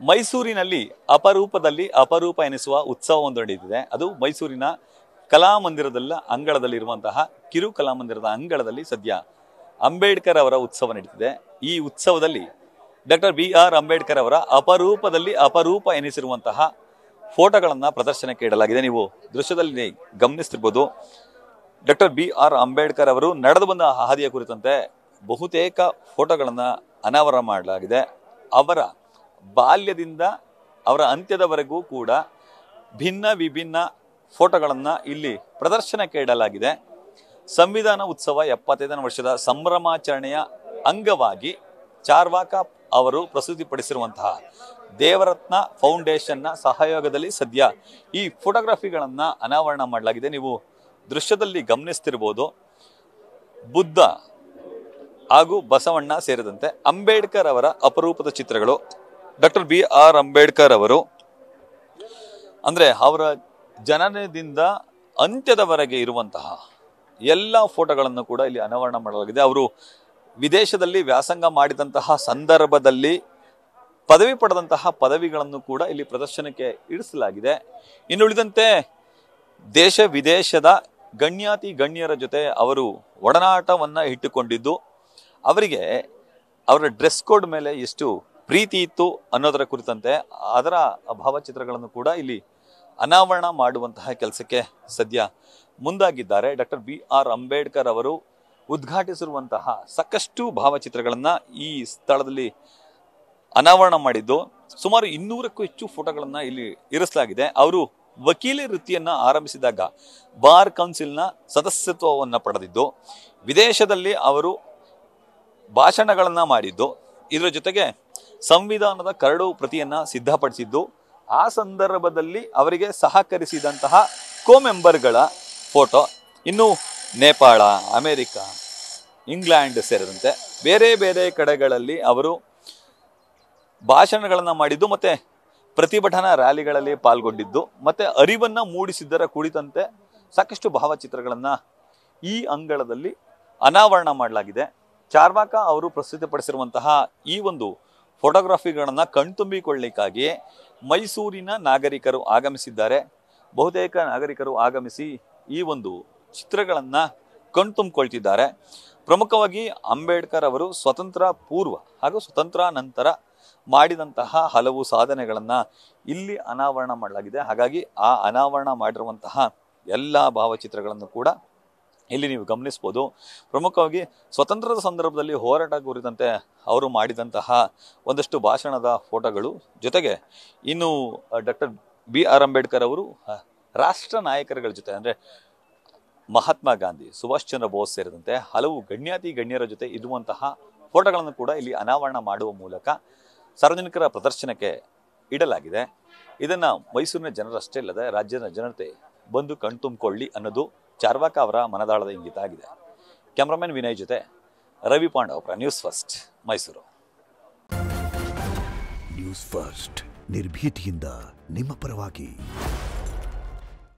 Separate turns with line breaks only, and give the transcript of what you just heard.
ಮೈಸೂರಿನಲ್ಲಿ ಅಪರೂಪದಲ್ಲಿ ಅಪರೂಪ ಎನಿಸುವ ಉತ್ಸವವೊಂದು ನಡೆಯುತ್ತಿದೆ. ಅದು ಮೈಸೂರಿನ ಕಲಾಮಂದಿರದಲ್ಲ ಅಂಗಳದಲ್ಲಿರುವಂತಹ ಕಿರು ಕಲಾಮಂದಿರದ ಅಂಗಳದಲ್ಲಿ ಸದ್ಯ ಅಂಬೇಡ್ಕರ್ ಅವರ ಉತ್ಸವ ನಡೀತಿದೆ. ಈ ಉತ್ಸವದಲ್ಲಿ ಡಾಕ್ಟರ್ BR ಅಂಬೇಡ್ಕರ್ ಅವರ ಅಪರೂಪದಲ್ಲಿ ಅಪರೂಪ ಎನಿಸಿರುವಂತಹ ಫೋಟೋಗಳನ್ನು ಪ್ರದರ್ಶನಕ್ಕೆ ಇಡಲಾಗಿದೆ. ನೀವು ದೃಶ್ಯದಲ್ಲಿ ಗಮನಿಸ್ತಿರ್ಬೋದು. ಡಾಕ್ಟರ್ BR ಅಂಬೇಡ್ಕರ್ ಅವರು ನಡೆದು ಬಂದ ಹಾದಿಯ ಕುರಿತಂತೆ ಬಹುತೇಕ ಫೋಟೋಗಳನ್ನು ಅನಾವರಣ ಮಾಡಲಾಗಿದೆ. ಅವರ ಬಾಲ್ಯದಿಂದ ಅವರ ಅಂತ್ಯದವರೆಗೂ ಕೂಡ ಭಿನ್ನ ವಿಭಿನ್ನ ಫೋಟೋಗಳನ್ನು ಇಲ್ಲಿ ಪ್ರದರ್ಶನಕ್ಕೆ ಇಡಲಾಗಿದೆ. ಸಂವಿಧಾನ ಉತ್ಸವ 75ನೇ ವರ್ಷದ ಸಂಭ್ರಮಾಚರಣೆಯ ಅಂಗವಾಗಿ ಚಾರ್ವಾಕ ಅವರು ಪ್ರಸ್ತುತಿಪಡಿಸಿರುವಂತಹ ದೇವರತ್ನ ಫೌಂಡೇಶನ್ನ ಸಹಯೋಗದಲ್ಲಿ ಸದ್ಯ ಈ ಫೋಟೋಗ್ರಫಿಗಳನ್ನು ಅನಾವರಣ ಮಾಡಲಾಗಿದೆ. ನೀವು ದೃಶ್ಯದಲ್ಲಿ ಗಮನಿಸ್ತಿರ್ಬೋದು. ಬುದ್ಧ ಹಾಗೂ ಬಸವಣ್ಣ ಸೇರಿದಂತೆ ಅಂಬೇಡ್ಕರ್ ಅವರ ಅಪರೂಪದ ಚಿತ್ರಗಳು. ಡಾಕ್ಟರ್ BR ಅಂಬೇಡ್ಕರ್ ಅವರು ಅಂದರೆ ಅವರ ಜನನದಿಂದ ಅಂತ್ಯದವರೆಗೆ ಇರುವಂತಹ ಎಲ್ಲ ಫೋಟೋಗಳನ್ನು ಕೂಡ ಇಲ್ಲಿ ಅನಾವರಣ ಮಾಡಲಾಗಿದೆ. ಅವರು ವಿದೇಶದಲ್ಲಿ ವ್ಯಾಸಂಗ ಮಾಡಿದಂತಹ ಸಂದರ್ಭದಲ್ಲಿ ಪದವಿ ಪಡೆದಂತಹ ಪದವಿಗಳನ್ನು ಕೂಡ ಇಲ್ಲಿ ಪ್ರದರ್ಶನಕ್ಕೆ ಇರಿಸಲಾಗಿದೆ. ಇನ್ನುಳಿದಂತೆ ದೇಶ ವಿದೇಶದ ಗಣ್ಯಾತಿ ಗಣ್ಯರ ಜೊತೆ ಅವರು ಒಡನಾಟವನ್ನು ಇಟ್ಟುಕೊಂಡಿದ್ದು, ಅವರಿಗೆ ಅವರ ಡ್ರೆಸ್ ಕೋಡ್ ಮೇಲೆ ಎಷ್ಟು ಪ್ರೀತಿ ಇತ್ತು ಅನ್ನೋದರ ಕುರಿತಂತೆ ಅದರ ಭಾವಚಿತ್ರಗಳನ್ನು ಕೂಡ ಇಲ್ಲಿ ಅನಾವರಣ ಮಾಡುವಂತಹ ಕೆಲಸಕ್ಕೆ ಸದ್ಯ ಮುಂದಾಗಿದ್ದಾರೆ. ಡಾಕ್ಟರ್ BR ಅಂಬೇಡ್ಕರ್ ಅವರು ಉದ್ಘಾಟಿಸಿರುವಂತಹ ಸಾಕಷ್ಟು ಭಾವಚಿತ್ರಗಳನ್ನು ಈ ಸ್ಥಳದಲ್ಲಿ ಅನಾವರಣ ಮಾಡಿದ್ದು, ಸುಮಾರು 200ಕ್ಕೂ ಹೆಚ್ಚು ಫೋಟೋಗಳನ್ನು ಇಲ್ಲಿ ಇರಿಸಲಾಗಿದೆ. ಅವರು ವಕೀಲಿ ವೃತ್ತಿಯನ್ನ ಆರಂಭಿಸಿದಾಗ ಬಾರ್ ಕೌನ್ಸಿಲ್ನ ಸದಸ್ಯತ್ವವನ್ನು ಪಡೆದಿದ್ದು, ವಿದೇಶದಲ್ಲಿ ಅವರು ಭಾಷಣಗಳನ್ನ ಮಾಡಿದ್ದು, ಇದರ ಜೊತೆಗೆ ಸಂವಿಧಾನದ ಕರಡು ಪ್ರತಿಯನ್ನ ಸಿದ್ಧಪಡಿಸಿದ್ದು, ಆ ಸಂದರ್ಭದಲ್ಲಿ ಅವರಿಗೆ ಸಹಕರಿಸಿದಂತಹ ಕೋ-ಮೆಂಬರ್ಗಳ ಫೋಟೋ. ಇನ್ನು ನೇಪಾಳ, ಅಮೆರಿಕ, ಇಂಗ್ಲೆಂಡ್ ಸೇರಿದಂತೆ ಬೇರೆ ಬೇರೆ ಕಡೆಗಳಲ್ಲಿ ಅವರು ಭಾಷಣಗಳನ್ನು ಮಾಡಿದ್ದು, ಮತ್ತೆ ಪ್ರತಿಭಟನಾ ರ್ಯಾಲಿಗಳಲ್ಲಿ ಪಾಲ್ಗೊಂಡಿದ್ದು, ಮತ್ತೆ ಅರಿವನ್ನ ಮೂಡಿಸಿದ್ದರ ಕುರಿತಂತೆ ಸಾಕಷ್ಟು ಭಾವಚಿತ್ರಗಳನ್ನು ಈ ಅಂಗಳದಲ್ಲಿ ಅನಾವರಣ ಮಾಡಲಾಗಿದೆ. ಚಾರ್ವಾಕ ಅವರು ಪ್ರಸ್ತುತಪಡಿಸಿರುವಂತಹ ಈ ಒಂದು ಫೋಟೋಗ್ರಫಿಗಳನ್ನು ಕಣ್ತುಂಬಿಕೊಳ್ಳಿಕ್ಕಾಗಿ ಮೈಸೂರಿನ ನಾಗರಿಕರು ಆಗಮಿಸಿದ್ದಾರೆ. ಬಹುತೇಕ ನಾಗರಿಕರು ಆಗಮಿಸಿ ಈ ಒಂದು ಚಿತ್ರಗಳನ್ನು ಕಣ್ತುಂಬಿಕೊಳ್ತಿದ್ದಾರೆ. ಪ್ರಮುಖವಾಗಿ ಅಂಬೇಡ್ಕರ್ ಅವರು ಸ್ವತಂತ್ರ ಪೂರ್ವ ಹಾಗೂ ಸ್ವತಂತ್ರ ನಂತರ ಮಾಡಿದಂತಹ ಹಲವು ಸಾಧನೆಗಳನ್ನು ಇಲ್ಲಿ ಅನಾವರಣ ಮಾಡಲಾಗಿದೆ. ಹಾಗಾಗಿ ಆ ಅನಾವರಣ ಮಾಡಿರುವಂತಹ ಎಲ್ಲ ಭಾವಚಿತ್ರಗಳನ್ನು ಕೂಡ ಇಲ್ಲಿ ನೀವು ಗಮನಿಸ್ಬೋದು. ಪ್ರಮುಖವಾಗಿ ಸ್ವತಂತ್ರದ ಸಂದರ್ಭದಲ್ಲಿ ಹೋರಾಟ ಕುರಿತಂತೆ ಅವರು ಮಾಡಿದಂತಹ ಒಂದಷ್ಟು ಭಾಷಣದ ಫೋಟೋಗಳು, ಜೊತೆಗೆ ಇನ್ನು ಡಾಕ್ಟರ್ BR ಅಂಬೇಡ್ಕರ್ ಅವರು ರಾಷ್ಟ್ರ ನಾಯಕರುಗಳ ಜೊತೆ ಅಂದರೆ ಮಹಾತ್ಮ ಗಾಂಧಿ, ಸುಭಾಷ್ ಚಂದ್ರ ಬೋಸ್ ಸೇರಿದಂತೆ ಹಲವು ಗಣ್ಯಾತಿ ಗಣ್ಯರ ಜೊತೆ ಇರುವಂತಹ ಫೋಟೋಗಳನ್ನು ಕೂಡ ಇಲ್ಲಿ ಅನಾವರಣ ಮಾಡುವ ಮೂಲಕ ಸಾರ್ವಜನಿಕರ ಪ್ರದರ್ಶನಕ್ಕೆ ಇಡಲಾಗಿದೆ. ಇದನ್ನು ಮೈಸೂರಿನ ಜನರಷ್ಟೇ ಅಲ್ಲದೆ ರಾಜ್ಯದ ಜನತೆ ಬಂದು ಕಣ್ತುಂಬಿಕೊಳ್ಳಿ ಅನ್ನೋದು ಚಾರ್ವಾಕ ಅವರ ಮನದಾಳದ ಇಂಗಿತ ಆಗಿದೆ. ಕ್ಯಾಮ್ರಾಮನ್ ವಿನಯ್ ಜೊತೆ Ravi Pandavapura, news first, Mysuru.
News first ನಿರ್ಭೀತಿಯಿಂದ ನಿಮ್ಮ ಪರವಾಗಿ.